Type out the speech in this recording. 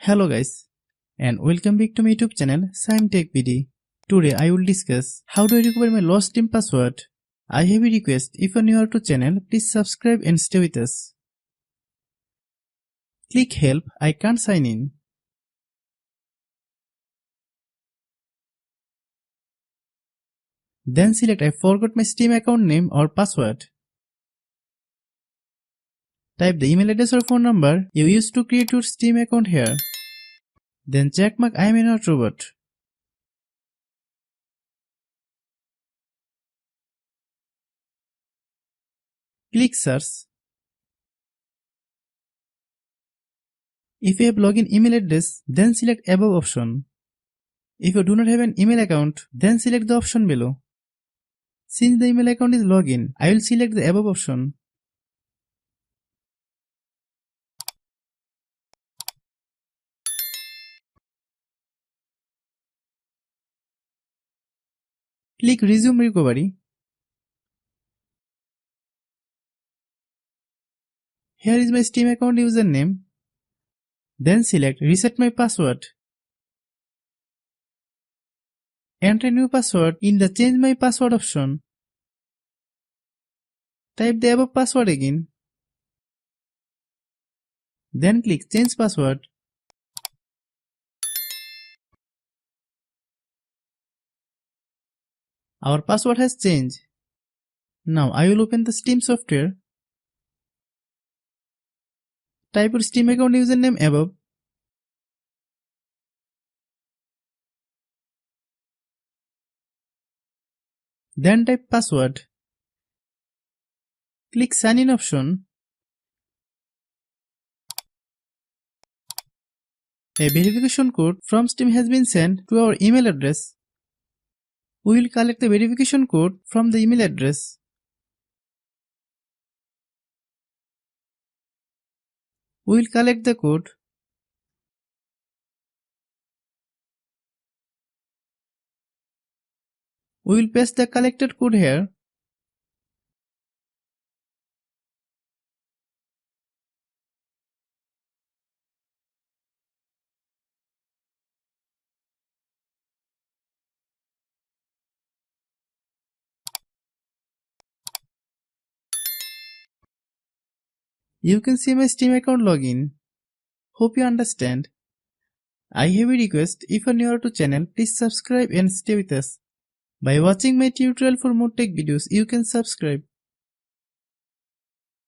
Hello guys, and welcome back to my YouTube channel Shaem Tech BD. Today I will discuss how do I recover my lost team password. I have a request, if you are new to channel, please subscribe and stay with us. Click help, I can't sign in. Then select I forgot my Steam account name or password. Type the email address or phone number you used to create your Steam account here. Then checkmark I am not robot. Click search. If you have login email address, then select above option. If you do not have an email account, then select the option below. Since the email account is login, I will select the above option. Click resume recovery. Here is my Steam account username. Then select reset my password. Enter new password in the change my password option. Type the above password again. Then click change password. Our password has changed. Now I will open the Steam software. Type your Steam account username above. Then type password. Click sign in option. A verification code from Steam has been sent to our email address. We will collect the verification code from the email address. We will collect the code. We will paste the collected code here. You can see my Steam account login. Hope you understand. I have a request, if you are new to channel, please subscribe and stay with us. By watching my tutorial for more tech videos, you can subscribe.